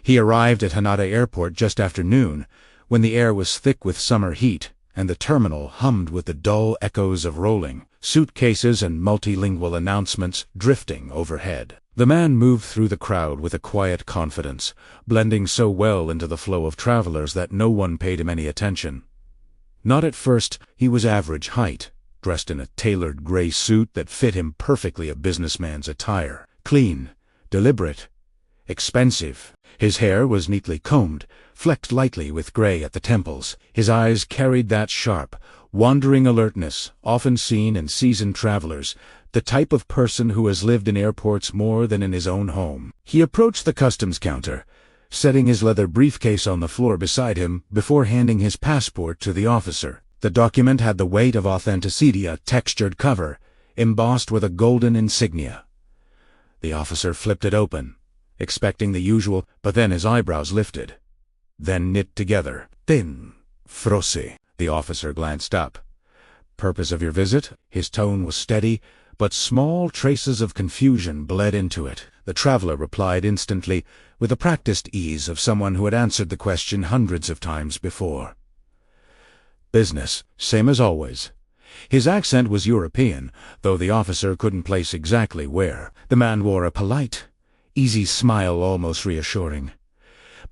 He arrived at Hanada Airport just after noon, when the air was thick with summer heat, and the terminal hummed with the dull echoes of rolling suitcases and multilingual announcements drifting overhead. The man moved through the crowd with a quiet confidence, blending so well into the flow of travelers that no one paid him any attention. Not at first. He was average height, dressed in a tailored gray suit that fit him perfectly, a businessman's attire. Clean, deliberate, expensive. His hair was neatly combed, flecked lightly with gray at the temples. His eyes carried that sharp, wandering alertness often seen in seasoned travelers, the type of person who has lived in airports more than in his own home. He approached the customs counter, setting his leather briefcase on the floor beside him before handing his passport to the officer. The document had the weight of authenticity, a textured cover, embossed with a golden insignia. The officer flipped it open, expecting the usual, but then his eyebrows lifted, then knit together. Thin, frosse. The officer glanced up. Purpose of your visit? His tone was steady, but small traces of confusion bled into it. The traveler replied instantly, with the practiced ease of someone who had answered the question hundreds of times before. Business, same as always. His accent was European, though the officer couldn't place exactly where. The man wore a polite, easy smile, almost reassuring.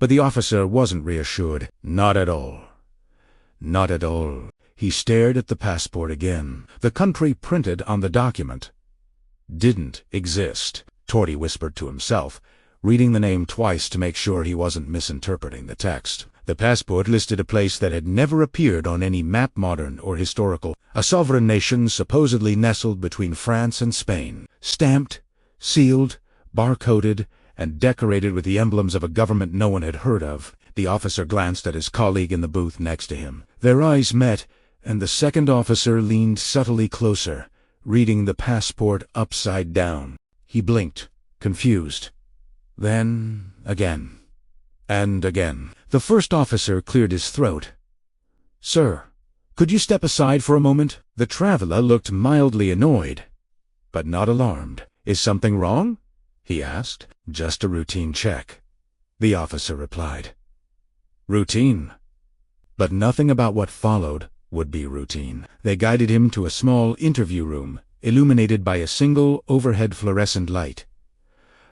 But the officer wasn't reassured. Not at all. Not at all. He stared at the passport again. The country printed on the document didn't exist. Torty whispered to himself, reading the name twice to make sure he wasn't misinterpreting the text. The passport listed a place that had never appeared on any map, modern or historical, a sovereign nation supposedly nestled between France and Spain. Stamped, sealed, barcoded, and decorated with the emblems of a government no one had heard of. The officer glanced at his colleague in the booth next to him. Their eyes met, and the second officer leaned subtly closer, reading the passport upside down. He blinked, confused. Then again. And again. The first officer cleared his throat. "Sir, could you step aside for a moment?" The traveler looked mildly annoyed, but not alarmed. "Is something wrong?" he asked. "Just a routine check," the officer replied. Routine. But nothing about what followed would be routine. They guided him to a small interview room, illuminated by a single overhead fluorescent light.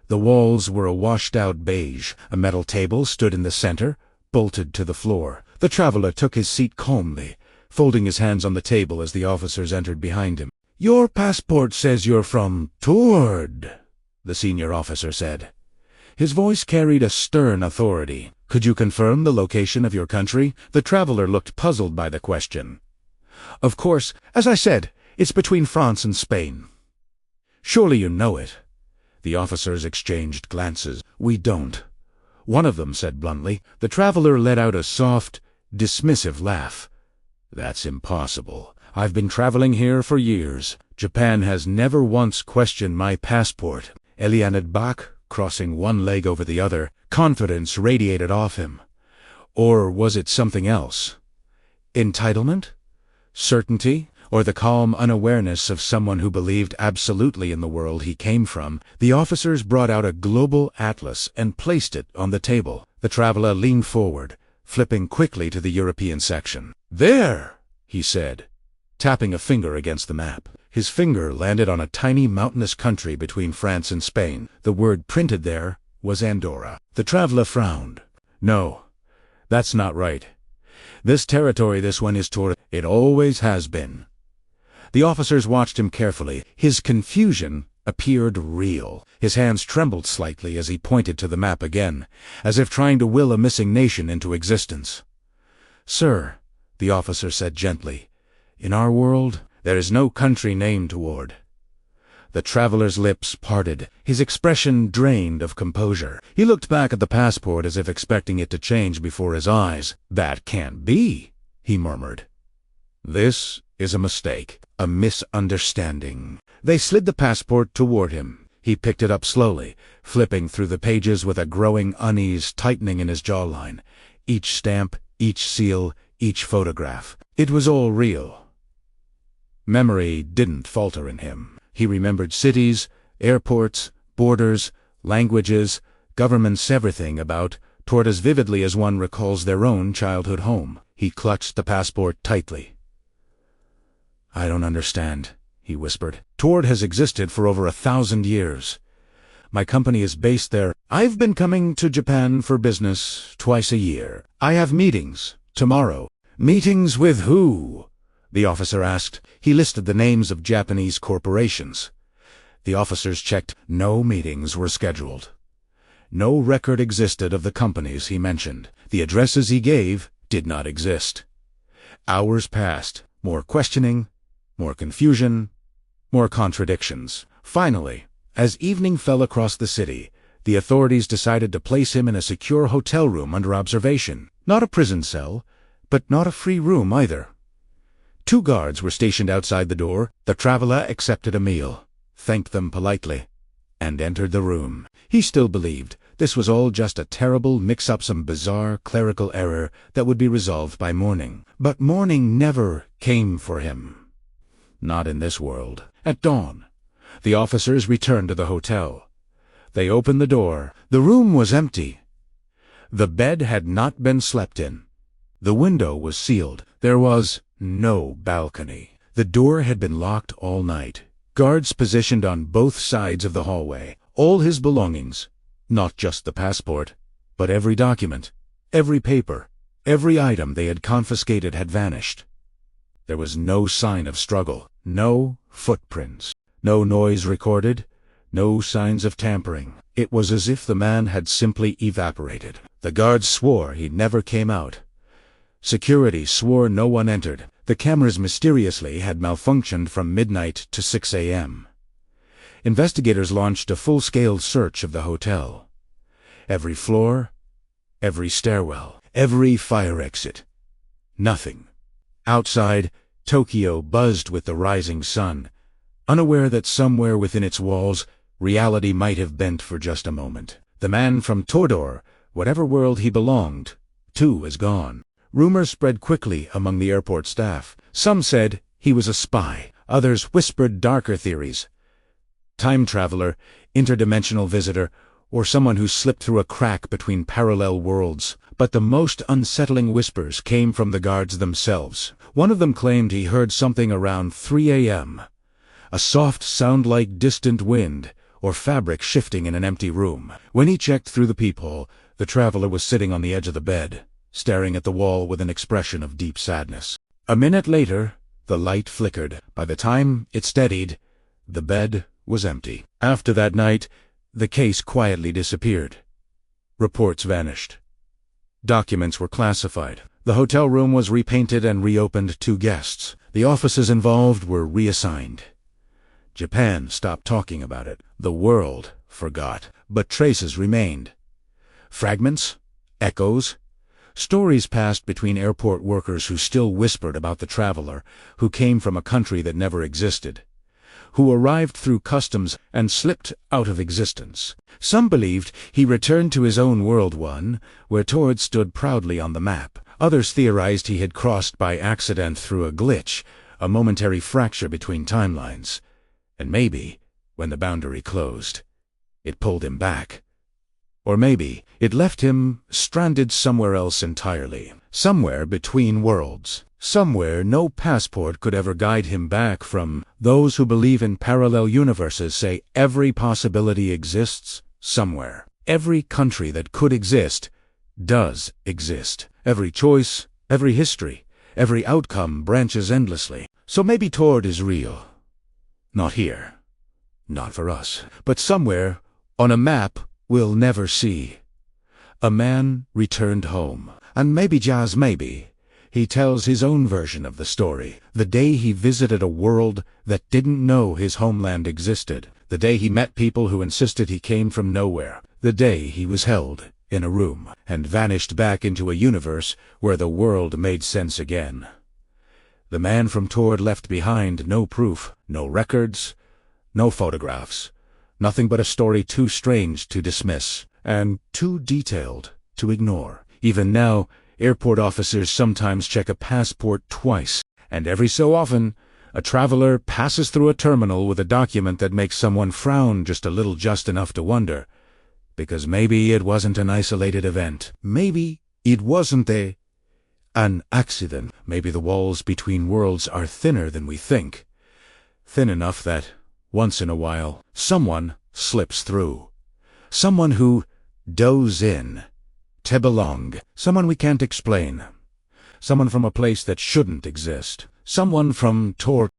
The walls were a washed-out beige. A metal table stood in the center, bolted to the floor. The traveler took his seat calmly, folding his hands on the table as the officers entered behind him. "Your passport says you're from Taured," the senior officer said. His voice carried a stern authority. "Could you confirm the location of your country?" The traveler looked puzzled by the question. "Of course, as I said, it's between France and Spain." "Surely you know it." The officers exchanged glances. "We don't," one of them said bluntly. The traveler let out a soft, dismissive laugh. "That's impossible. I've been traveling here for years. Japan has never once questioned my passport." Eli nodded back, crossing one leg over the other. Confidence radiated off him. Or was it something else? Entitlement? Certainty? Or the calm unawareness of someone who believed absolutely in the world he came from? The officers brought out a global atlas and placed it on the table. The traveler leaned forward, flipping quickly to the European section. "There!" he said, tapping a finger against the map. His finger landed on a tiny mountainous country between France and Spain. The word printed there was Andorra. The traveler frowned. "No, that's not right. This territory, this one is Taured. It always has been." The officers watched him carefully. His confusion appeared real. His hands trembled slightly as he pointed to the map again, as if trying to will a missing nation into existence. "Sir," the officer said gently, "in our world, there is no country named Taured." The traveler's lips parted, his expression drained of composure. He looked back at the passport as if expecting it to change before his eyes. "That can't be," he murmured. "This is a mistake, a misunderstanding." They slid the passport toward him. He picked it up slowly, flipping through the pages with a growing unease tightening in his jawline. Each stamp, each seal, each photograph. It was all real. Memory didn't falter in him. He remembered cities, airports, borders, languages, governments, everything about Taured as vividly as one recalls their own childhood home. He clutched the passport tightly. "I don't understand," he whispered. "Taured has existed for over 1,000 years. My company is based there. I've been coming to Japan for business twice a year. I have meetings tomorrow." "Meetings with who?" the officer asked. He listed the names of Japanese corporations. The officers checked. No meetings were scheduled. No record existed of the companies he mentioned. The addresses he gave did not exist. Hours passed. More questioning, more confusion, more contradictions. Finally, as evening fell across the city, the authorities decided to place him in a secure hotel room under observation. Not a prison cell, but not a free room either. 2 guards were stationed outside the door. The traveler accepted a meal, thanked them politely, and entered the room. He still believed this was all just a terrible mix-up, some bizarre clerical error that would be resolved by morning. But morning never came for him. Not in this world. At dawn, the officers returned to the hotel. They opened the door. The room was empty. The bed had not been slept in. The window was sealed. There was no balcony. The door had been locked all night. Guards positioned on both sides of the hallway. All his belongings, not just the passport, but every document, every paper, every item they had confiscated had vanished. There was no sign of struggle, no footprints, no noise recorded, no signs of tampering. It was as if the man had simply evaporated. The guards swore he never came out. Security swore no one entered. The cameras mysteriously had malfunctioned from midnight to 6 a.m. Investigators launched a full-scale search of the hotel. Every floor, every stairwell, every fire exit. Nothing. Outside, Tokyo buzzed with the rising sun, unaware that somewhere within its walls, reality might have bent for just a moment. The man from Taured, whatever world he belonged to, was gone. Rumors spread quickly among the airport staff. Some said he was a spy. Others whispered darker theories. Time traveler, interdimensional visitor, or someone who slipped through a crack between parallel worlds. But the most unsettling whispers came from the guards themselves. One of them claimed he heard something around 3 a.m. A soft sound like distant wind, or fabric shifting in an empty room. When he checked through the peephole, the traveler was sitting on the edge of the bed, staring at the wall with an expression of deep sadness. A minute later, the light flickered. By the time it steadied, the bed was empty. After that night, the case quietly disappeared. Reports vanished. Documents were classified. The hotel room was repainted and reopened to guests. The offices involved were reassigned. Japan stopped talking about it. The world forgot. But traces remained. Fragments, echoes, stories passed between airport workers who still whispered about the traveler, who came from a country that never existed, who arrived through customs and slipped out of existence. Some believed he returned to his own world, one where Taured stood proudly on the map. Others theorized he had crossed by accident through a glitch, a momentary fracture between timelines. And maybe, when the boundary closed, it pulled him back. Or maybe it left him stranded somewhere else entirely, somewhere between worlds, somewhere no passport could ever guide him back from. Those who believe in parallel universes say every possibility exists somewhere. Every country that could exist does exist. Every choice, every history, every outcome branches endlessly. So maybe Taured is real. Not here. Not for us. But somewhere, on a map we'll never see. A man returned home. And maybe, just maybe, he tells his own version of the story. The day he visited a world that didn't know his homeland existed. The day he met people who insisted he came from nowhere. The day he was held in a room and vanished back into a universe where the world made sense again. The man from Taured left behind no proof, no records, no photographs. Nothing but a story too strange to dismiss, and too detailed to ignore. Even now, airport officers sometimes check a passport twice, and every so often, a traveler passes through a terminal with a document that makes someone frown just a little, just enough to wonder, because maybe it wasn't an isolated event. Maybe it wasn't an accident. Maybe the walls between worlds are thinner than we think. Thin enough that, once in a while, someone slips through. Someone who does in to belong. Someone we can't explain. Someone from a place that shouldn't exist. Someone from Taured